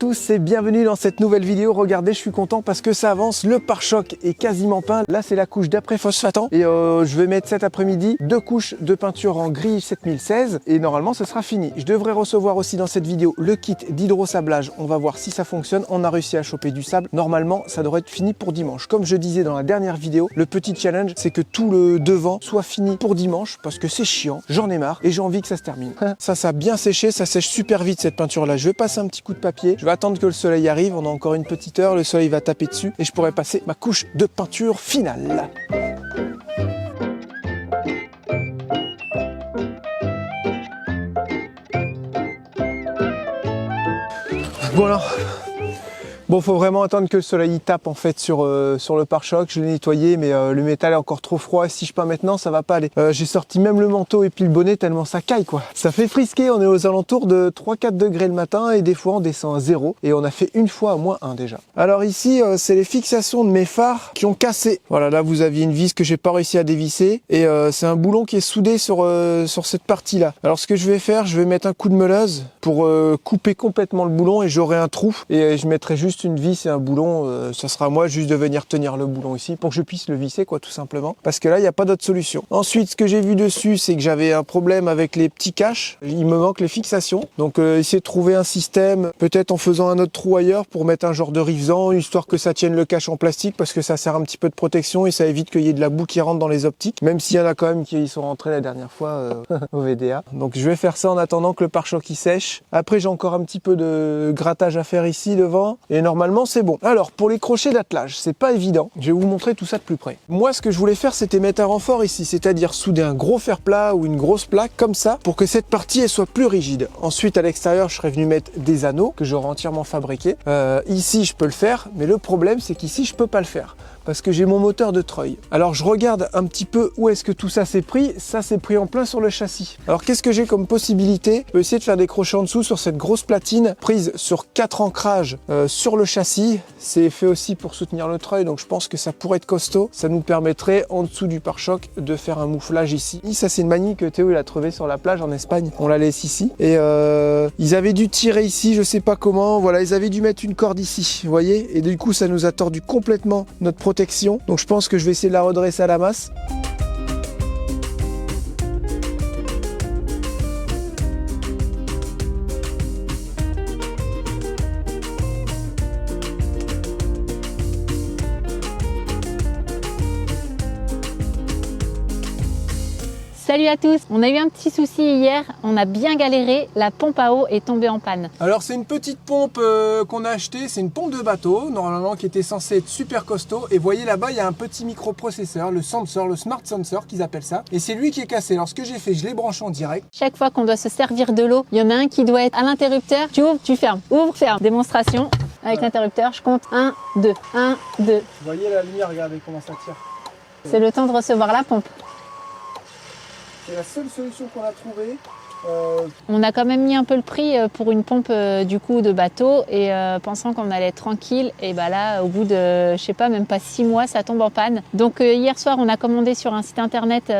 tous et bienvenue dans cette nouvelle vidéo. Regardez, je suis content parce que ça avance, le pare-choc est quasiment peint. Là c'est la couche d'après phosphatant et je vais mettre cet après-midi 2 couches de peinture en gris 7016 et normalement ce sera fini. Je devrais recevoir aussi dans cette vidéo le kit d'hydrosablage. On va voir si ça fonctionne. On a réussi à choper du sable. Normalement ça devrait être fini pour dimanche. Comme je disais dans la dernière vidéo, le petit challenge c'est que tout le devant soit fini pour dimanche parce que c'est chiant, j'en ai marre et j'ai envie que ça se termine. Ça a bien séché, ça sèche super vite cette peinture là. Je vais passer un petit coup de papier, je vais attendre que le soleil arrive, on a encore une petite heure, le soleil va taper dessus et je pourrai passer ma couche de peinture finale. Voilà. Bon, faut vraiment attendre que le soleil tape en fait sur le pare-choc. Je l'ai nettoyé, mais le métal est encore trop froid. Si je peins maintenant, ça va pas aller. J'ai sorti même le manteau et puis le bonnet tellement ça caille quoi. Ça fait frisquer. On est aux alentours de 3-4 degrés le matin et des fois on descend à 0. Et on a fait une fois à -1 déjà. Alors ici, c'est les fixations de mes phares qui ont cassé. Voilà, là vous aviez une vis que j'ai pas réussi à dévisser et c'est un boulon qui est soudé sur cette partie-là. Alors ce que je vais faire, je vais mettre un coup de meuleuse pour couper complètement le boulon et j'aurai un trou et je mettrai juste une vis et un boulon, ça sera à moi juste de venir tenir le boulon ici pour que je puisse le visser quoi tout simplement parce que là il n'y a pas d'autre solution. Ensuite ce que j'ai vu dessus c'est que j'avais un problème avec les petits caches, il me manque les fixations donc essayer de trouver un système peut-être en faisant un autre trou ailleurs pour mettre un genre de rivesant histoire que ça tienne le cache en plastique parce que ça sert un petit peu de protection et ça évite qu'il y ait de la boue qui rentre dans les optiques même s'il y en a quand même qui y sont rentrés la dernière fois au VDA. Donc je vais faire ça en attendant que le pare-choc il sèche. Après j'ai encore un petit peu de grattage à faire ici devant et normalement c'est bon. Alors pour les crochets d'attelage, c'est pas évident. Je vais vous montrer tout ça de plus près. Moi ce que je voulais faire c'était mettre un renfort ici, c'est-à-dire souder un gros fer plat ou une grosse plaque comme ça pour que cette partie elle soit plus rigide. Ensuite à l'extérieur je serais venu mettre des anneaux que j'aurais entièrement fabriqués. Ici je peux le faire, mais le problème c'est qu'ici je peux pas le faire parce que j'ai mon moteur de treuil. Alors je regarde un petit peu où est-ce que tout ça s'est pris. Ça s'est pris en plein sur le châssis. Alors qu'est-ce que j'ai comme possibilité? Je peux essayer de faire des crochets en dessous sur cette grosse platine prise sur 4 ancrages sur le châssis. C'est fait aussi pour soutenir le treuil, donc je pense que ça pourrait être costaud. Ça nous permettrait en dessous du pare-choc de faire un mouflage ici. Ça c'est une manie que Théo il a trouvé sur la plage en Espagne. On la laisse ici. Et ils avaient dû tirer ici, je sais pas comment. Voilà, ils avaient dû mettre une corde ici, vous voyez. Et du coup ça nous a tordu complètement notre protection. Donc je pense que je vais essayer de la redresser à la masse. Salut à tous, on a eu un petit souci hier, on a bien galéré, la pompe à eau est tombée en panne. Alors c'est une petite pompe qu'on a achetée, c'est une pompe de bateau, normalement qui était censée être super costaud. Et vous voyez là-bas, il y a un petit microprocesseur, le sensor, le smart sensor qu'ils appellent ça. Et c'est lui qui est cassé. Alors ce que j'ai fait, je l'ai branché en direct. Chaque fois qu'on doit se servir de l'eau, il y en a un qui doit être à l'interrupteur. Tu ouvres, tu fermes, ouvre, ferme. Démonstration avec l'interrupteur, je compte 1, 2, 1, 2. Vous voyez la lumière, regardez comment ça tire. C'est le temps de recevoir la pompe. C'est la seule solution qu'on a trouvée. On a quand même mis un peu le prix pour une pompe du coup de bateau et pensant qu'on allait être tranquille et bah là au bout de je sais pas même pas 6 mois ça tombe en panne. Donc hier soir on a commandé sur un site internet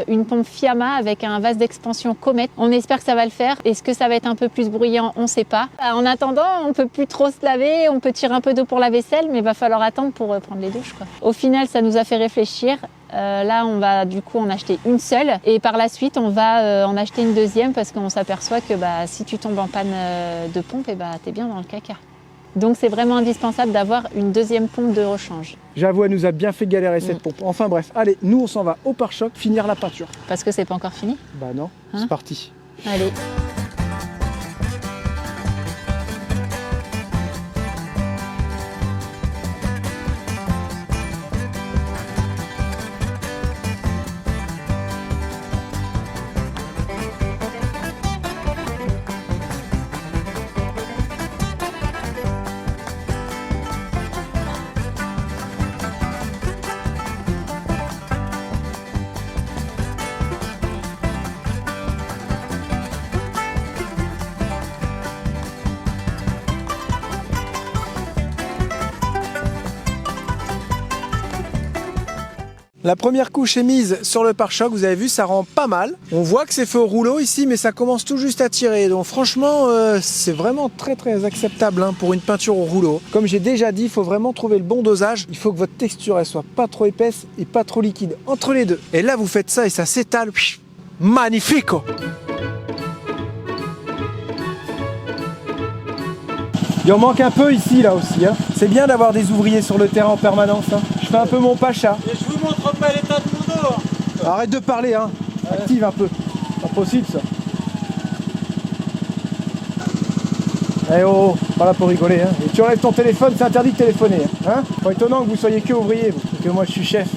une pompe Fiamma avec un vase d'expansion Comet. On espère que ça va le faire. Est-ce que ça va être un peu plus bruyant? On sait pas. En attendant on peut plus trop se laver, on peut tirer un peu d'eau pour la vaisselle mais il va falloir attendre pour prendre les douches quoi. Au final ça nous a fait réfléchir. Là on va du coup en acheter une seule et par la suite on va en acheter une deuxième parce qu'on s'aperçoit que bah, si tu tombes en panne de pompe et bah, t'es bien dans le caca. Donc c'est vraiment indispensable d'avoir une deuxième pompe de rechange. J'avoue, elle nous a bien fait galérer cette pompe. Enfin bref, allez, nous on s'en va au pare-choc finir la peinture. Parce que c'est pas encore fini? Bah non, c'est parti. Allez. La première couche est mise sur le pare-choc, vous avez vu, ça rend pas mal. On voit que c'est fait au rouleau ici, mais ça commence tout juste à tirer. Donc franchement, c'est vraiment très très acceptable hein, pour une peinture au rouleau. Comme j'ai déjà dit, il faut vraiment trouver le bon dosage. Il faut que votre texture elle soit pas trop épaisse et pas trop liquide. Entre les deux. Et là, vous faites ça et ça s'étale. Magnifique! Il en manque un peu ici, là aussi. Hein. C'est bien d'avoir des ouvriers sur le terrain en permanence. Hein. Je fais un peu mon pacha. Et je vous montre pas l'état de mon dos. Arrête de parler, hein. Active un peu. Pas possible, ça. Eh oh, pas là pour rigoler. Hein. Et tu enlèves ton téléphone, c'est interdit de téléphoner. Hein. Pas étonnant que vous soyez que ouvrier, et que moi je suis chef.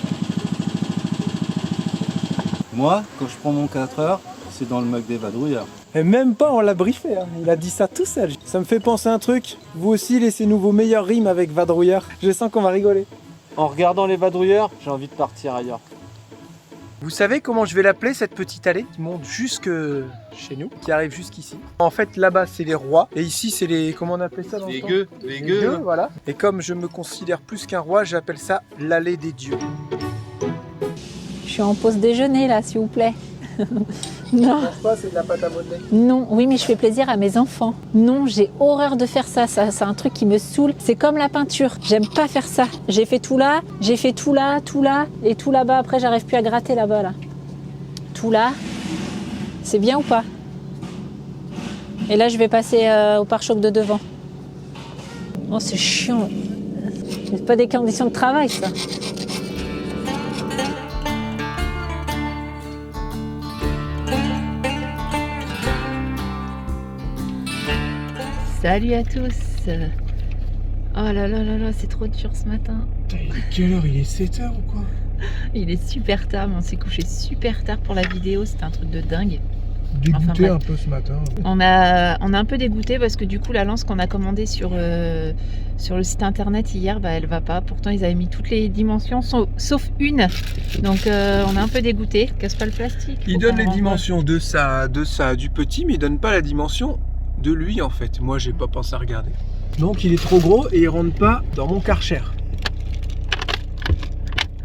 Moi, quand je prends mon 4 heures, c'est dans le mug des vadrouilleurs. Et même pas, on l'a briefé, hein. Il a dit ça tout seul. Ça me fait penser à un truc. Vous aussi, laissez-nous vos meilleures rimes avec vadrouilleur. Je sens qu'on va rigoler. En regardant les vadrouilleurs, j'ai envie de partir ailleurs. Vous savez comment je vais l'appeler, cette petite allée qui monte jusque chez nous, qui arrive jusqu'ici. En fait, là-bas, c'est les rois. Et ici, c'est les... Comment on appelait ça dans le temps ? Les gueux. Voilà. Et comme je me considère plus qu'un roi, j'appelle ça l'allée des dieux. Je suis en pause déjeuner là, s'il vous plaît. Non. Pas, c'est de la pâte à modeler. Non, oui, mais je fais plaisir à mes enfants. Non, j'ai horreur de faire ça. Ça, c'est un truc qui me saoule. C'est comme la peinture. J'aime pas faire ça. J'ai fait tout là, j'ai fait tout là, et tout là-bas. Après, j'arrive plus à gratter là-bas, là. Tout là. C'est bien ou pas? Et là, je vais passer au pare-choc de devant. Oh, c'est chiant. C'est pas des conditions de travail, ça. Salut à tous. Oh là là là là, c'est trop dur ce matin. Quelle heure? Il est 7h ou quoi? Il est super tard, mais on s'est couché super tard pour la vidéo, c'était un truc de dingue. Dégoûté Enfin, un peu ce matin. On a un peu dégoûté parce que du coup la lance qu'on a commandée sur le site internet hier, bah, elle va pas. Pourtant ils avaient mis toutes les dimensions sauf une. Donc on est un peu dégoûté. Casse pas le plastique. Il donne les dimensions de ça, du petit, mais il donne pas la dimension de lui en fait. Moi j'ai pas pensé à regarder. Donc il est trop gros et il rentre pas dans mon Karcher.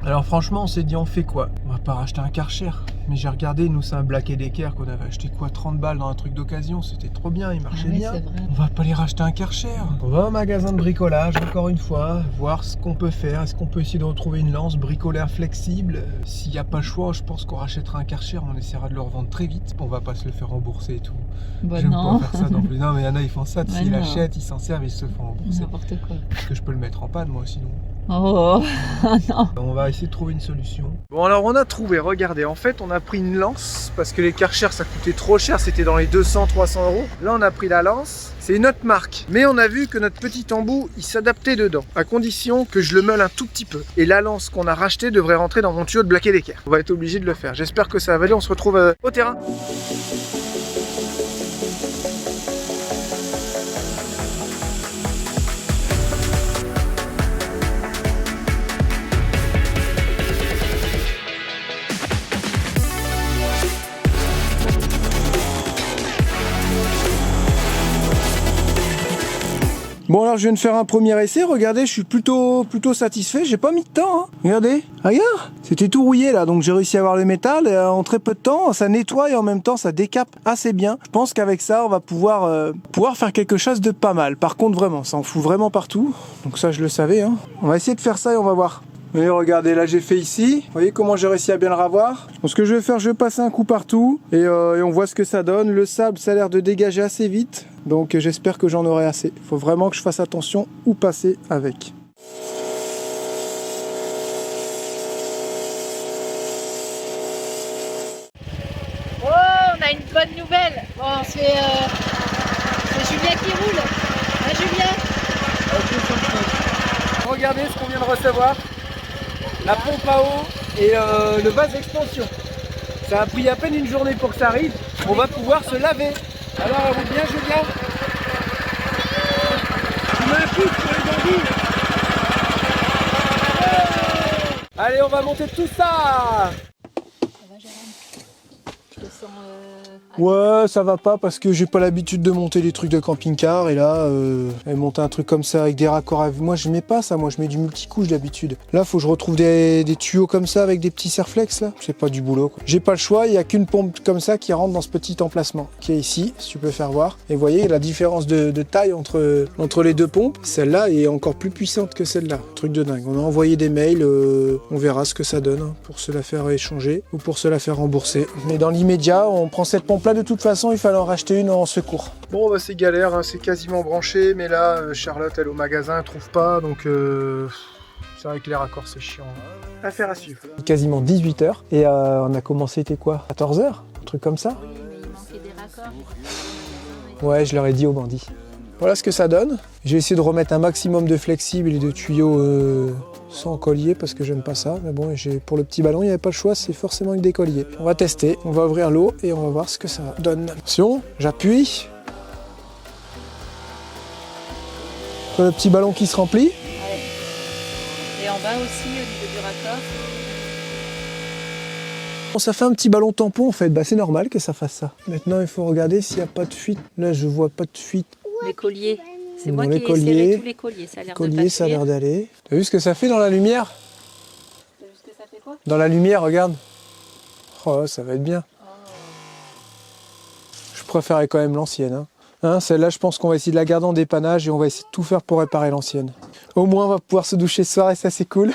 Alors franchement on s'est dit on fait quoi? On va pas racheter un Karcher. Mais j'ai regardé, nous c'est un Black & Decker qu'on avait acheté quoi, 30 balles dans un truc d'occasion, c'était trop bien, il marchait bien. On va pas aller racheter un Karcher. On va au magasin de bricolage encore une fois, voir ce qu'on peut faire. Est-ce qu'on peut essayer de retrouver une lance bricolaire flexible? S'il n'y a pas le choix, je pense qu'on rachètera un Karcher, on essaiera de le revendre très vite. On va pas se le faire rembourser et tout. Bah J'aime non. pas faire ça non plus. Non mais il y en a ils font ça, Bah s'ils non. l'achètent, ils s'en servent, ils se font rembourser. N'importe quoi. Parce que je peux le mettre en panne moi sinon. Oh non. On va essayer de trouver une solution. Bon alors on a trouvé, regardez, en fait on a pris une lance parce que les Karcher ça coûtait trop cher, c'était dans les 200-300 €. Là on a pris la lance, c'est une autre marque. Mais on a vu que notre petit embout il s'adaptait dedans, à condition que je le meule un tout petit peu. Et la lance qu'on a rachetée devrait rentrer dans mon tuyau de Black & Decker. On va être obligé de le faire, j'espère que ça va aller, on se retrouve au terrain. Bon alors je viens de faire un premier essai, regardez, je suis plutôt satisfait, j'ai pas mis de temps, hein. Regardez, regarde, c'était tout rouillé là, donc j'ai réussi à avoir le métal et en très peu de temps, ça nettoie et en même temps ça décape assez bien. Je pense qu'avec ça on va pouvoir faire quelque chose de pas mal. Par contre vraiment, ça en fout vraiment partout, donc ça je le savais, hein. On va essayer de faire ça et on va voir. Et regardez, là j'ai fait ici, vous voyez comment j'ai réussi à bien le ravoir. Donc ce que je vais faire, je vais passer un coup partout et on voit ce que ça donne. Le sable ça a l'air de dégager assez vite, donc j'espère que j'en aurai assez. Il faut vraiment que je fasse attention où passer avec. Oh, on a une bonne nouvelle. Bon, c'est Julien qui roule. Hein, Julien? Regardez ce qu'on vient de recevoir. La pompe à eau et le vase d'expansion. Ça a pris à peine une journée pour que ça arrive. On va pouvoir se laver. Alors, à vous bien, Julien? Tu mets un coup sur les bambous. Allez, on va monter tout ça. Ça va, Jérôme? Je te sent... Ouais, ça va pas parce que j'ai pas l'habitude de monter des trucs de camping-car et là, monter un truc comme ça avec des raccords à... Moi, je mets pas ça, moi je mets du multicouche d'habitude. Là, faut que je retrouve des tuyaux comme ça avec des petits serflex là. C'est pas du boulot quoi. J'ai pas le choix, il y a qu'une pompe comme ça qui rentre dans ce petit emplacement qui est ici, si tu peux faire voir. Et vous voyez la différence de taille entre les deux pompes. Celle-là est encore plus puissante que celle-là. Truc de dingue. On a envoyé des mails, on verra ce que ça donne hein, pour se la faire échanger ou pour se la faire rembourser. Mais dans l'immédiat, on prend cette pompe là. De toute façon, il fallait en racheter une en secours. Bon, bah c'est galère, hein, c'est quasiment branché, mais là, Charlotte, elle est au magasin, elle trouve pas, donc c'est vrai que les raccords, c'est chiant. Affaire à suivre. Quasiment 18h, et on a commencé, c'était quoi 14h un truc comme ça. Oui, mais il manquait des raccords. Ouais, je leur ai dit aux bandits. Voilà ce que ça donne. J'ai essayé de remettre un maximum de flexibles et de tuyaux sans collier parce que j'aime pas ça. Mais bon, pour le petit ballon, il n'y avait pas le choix, c'est forcément avec des colliers. On va tester, on va ouvrir l'eau et on va voir ce que ça donne. Attention, j'appuie. Le petit ballon qui se remplit. Ouais. Et en bas aussi, au niveau du raccord. Bon, ça fait un petit ballon tampon en fait, bah, c'est normal que ça fasse ça. Maintenant, il faut regarder s'il n'y a pas de fuite. Là, je vois pas de fuite. Les colliers. C'est moi Bon, qui ai colliers, serré tous les colliers. Ça a l'air de pas ça a l'air fuir. d'aller. T'as vu ce que ça fait dans la lumière? T'as vu ce que ça fait quoi? Dans la lumière, regarde. Oh, ça va être bien. Je préférais quand même l'ancienne. Hein, celle-là, je pense qu'on va essayer de la garder en dépannage et on va essayer de tout faire pour réparer l'ancienne. Au moins, on va pouvoir se doucher ce soir et ça, c'est cool.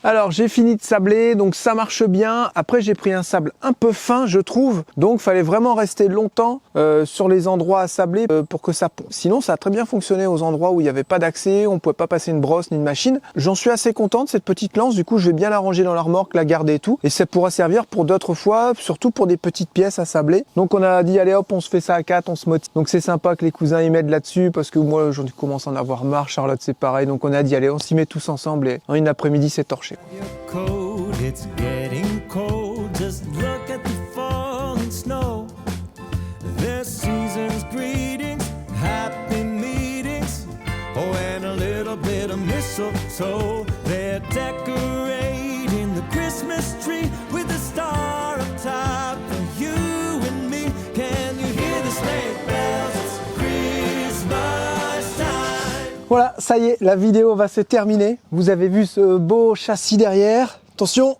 Alors, j'ai fini de sabler, donc ça marche bien. Après, j'ai pris un sable un peu fin, je trouve. Donc, il fallait vraiment rester longtemps sur les endroits à sabler pour que ça ponde. Sinon, ça a très bien fonctionné aux endroits où il n'y avait pas d'accès, on ne pouvait pas passer une brosse ni une machine. J'en suis assez content de cette petite lance. Du coup, je vais bien la ranger dans la remorque, la garder et tout. Et ça pourra servir pour d'autres fois, surtout pour des petites pièces à sabler. Donc, on a dit, allez hop, on se fait ça à 4, on se motive. Donc, c'est sympa que les cousins y m'aident là-dessus parce que moi, j'en commence à en avoir marre. Charlotte, c'est pareil. Donc, on a dit, allez, on s'y met tous ensemble et en une après-midi, c'est torché. Cold, it's getting cold. Just look at the falling snow. There's season's greetings, happy meetings, oh, and a little bit of mistletoe. They're decorating the Christmas tree with a star up top for you and me. Can you hear the sleigh bells? It's Christmas time. Voilà, ça y est, la vidéo va se terminer. Vous avez vu ce beau châssis derrière. Attention,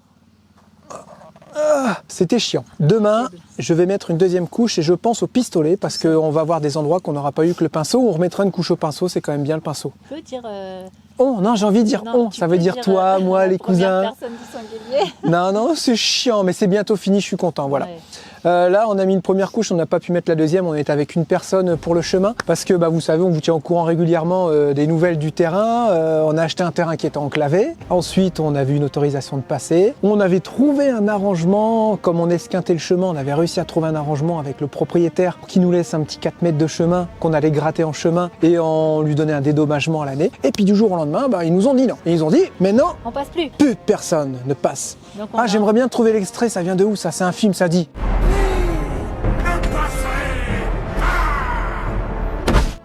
c'était chiant. Demain, je vais mettre une deuxième couche et je pense au pistolet parce qu'on va avoir des endroits qu'on n'aura pas eu que le pinceau. On remettra une couche au pinceau, c'est quand même bien le pinceau. Tu peux dire... Oh non, j'ai envie de dire non, on, ça veut dire toi, moi, les cousins. Personne du singulier. Non, c'est chiant, mais c'est bientôt fini, je suis content, voilà. Ouais. Là, on a mis une première couche, on n'a pas pu mettre la deuxième, on est avec une personne pour le chemin, parce que vous savez, on vous tient au courant régulièrement des nouvelles du terrain. On a acheté un terrain qui était enclavé. Ensuite, on a vu une autorisation de passer. On avait trouvé un arrangement, comme on esquintait le chemin, on avait réussi à trouver un arrangement avec le propriétaire qui nous laisse un petit 4 mètres de chemin qu'on allait gratter en chemin et on lui donnait un dédommagement à l'année. Et puis du jour au lendemain, ils nous ont dit non. Et ils ont dit, mais non, On passe plus. plus personne ne passe. Donc on a- J'aimerais bien trouver l'extrait, ça vient de où ça? C'est un film, ça dit.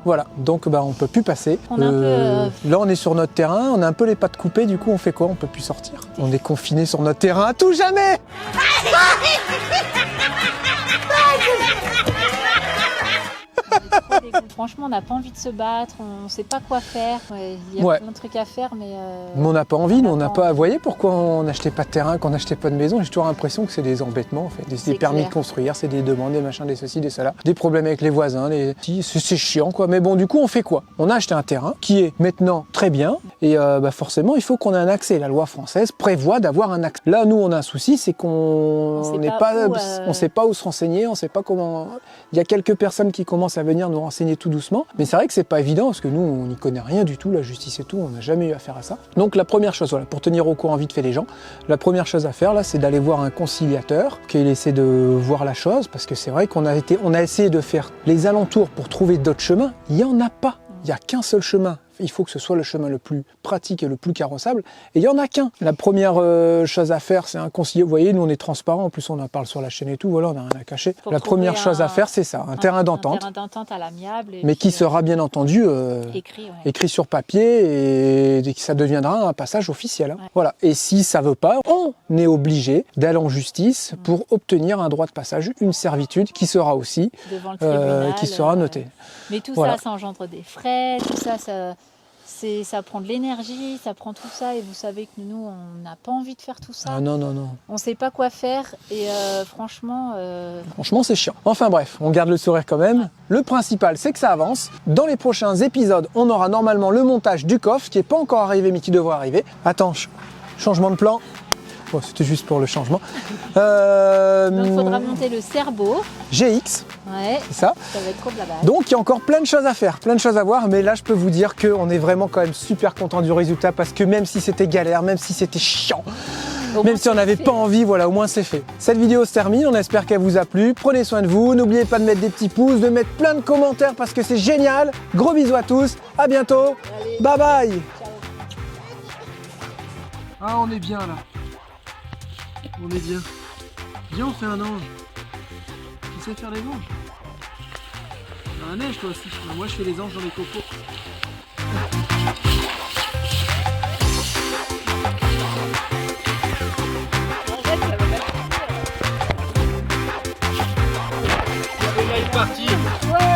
Voilà, donc on peut plus passer. On a un peu, Là on est sur notre terrain, on a un peu les pattes coupées, du coup on fait quoi? On peut plus sortir. On est confiné sur notre terrain à tout jamais. Franchement, on n'a pas envie de se battre, on ne sait pas quoi faire. Il y a Ouais. plein de trucs à faire, mais... Mais on n'a pas envie, nous on n'a pas pas. Vous voyez pourquoi on n'achetait pas de terrain, qu'on n'achetait pas de maison? J'ai toujours l'impression que c'est des embêtements en fait, des C'est permis clair. de construire, c'est des demandes, des machins, des ceci, des cela, des problèmes avec les voisins, c'est chiant quoi. Mais bon, du coup on fait quoi? On a acheté un terrain qui est maintenant très bien et forcément il faut qu'on ait un accès. La loi française prévoit d'avoir un accès. Là nous on a un souci, c'est qu'on sait n'est pas pas, où, on sait pas où se renseigner, on sait pas comment. Il y a quelques personnes qui commencent à venir nous renseigner tout doucement, mais c'est vrai que c'est pas évident parce que nous on n'y connaît rien du tout, la justice et tout, on n'a jamais eu affaire à ça. Donc la première chose, voilà, pour tenir au courant vite fait les gens, la première chose à faire là, c'est d'aller voir un conciliateur, qu'il essaie de voir la chose, parce que c'est vrai qu'on a essayé de faire les alentours pour trouver d'autres chemins, il y en a pas, il y a qu'un seul chemin. il faut que ce soit le chemin le plus pratique et le plus carrossable. Et il n'y en a qu'un. La première chose à faire, c'est un conseiller. Vous voyez, nous on est transparent, en plus on en parle sur la chaîne et tout, voilà, on n'a rien à cacher. Pour La première trouver chose à faire, c'est ça, un terrain d'entente. Un terrain d'entente à l'amiable. Mais qui sera bien entendu écrit, ouais. écrit sur papier et que ça deviendra un passage officiel. Hein. Ouais. Voilà. Et si ça veut pas, on est obligé d'aller en justice pour obtenir un droit de passage, une servitude qui sera aussi devant le tribunal, qui sera notée. Mais tout Voilà. ça engendre des frais, tout ça, ça prend de l'énergie, ça prend tout ça. Et vous savez que nous, on n'a pas envie de faire tout ça. Ah non, non, non. On ne sait pas quoi faire et franchement... Franchement, c'est chiant. Enfin bref, on garde le sourire quand même. Le principal, c'est que ça avance. Dans les prochains épisodes, on aura normalement le montage du coffre qui n'est pas encore arrivé, mais qui devrait arriver. Attends, changement de plan. Bon, c'était juste pour le changement. Donc il faudra monter le cerveau. GX, Ouais, c'est ça. ça va être trop de la base. Donc il y a encore plein de choses à faire, plein de choses à voir, mais là je peux vous dire qu'on est vraiment quand même super content du résultat parce que même si c'était galère, même si c'était chiant, même si on n'avait pas envie, voilà, au moins c'est fait. Cette vidéo se termine, on espère qu'elle vous a plu. Prenez soin de vous, n'oubliez pas de mettre des petits pouces, de mettre plein de commentaires parce que c'est génial. Gros bisous à tous, à bientôt, Allez, bye bye. ciao. Ah on est bien là, on est bien. Viens on fait un ange. Tu sais faire les anges? Dans la neige toi aussi. Moi je fais les anges dans les cocos. C'est parti. Ouais.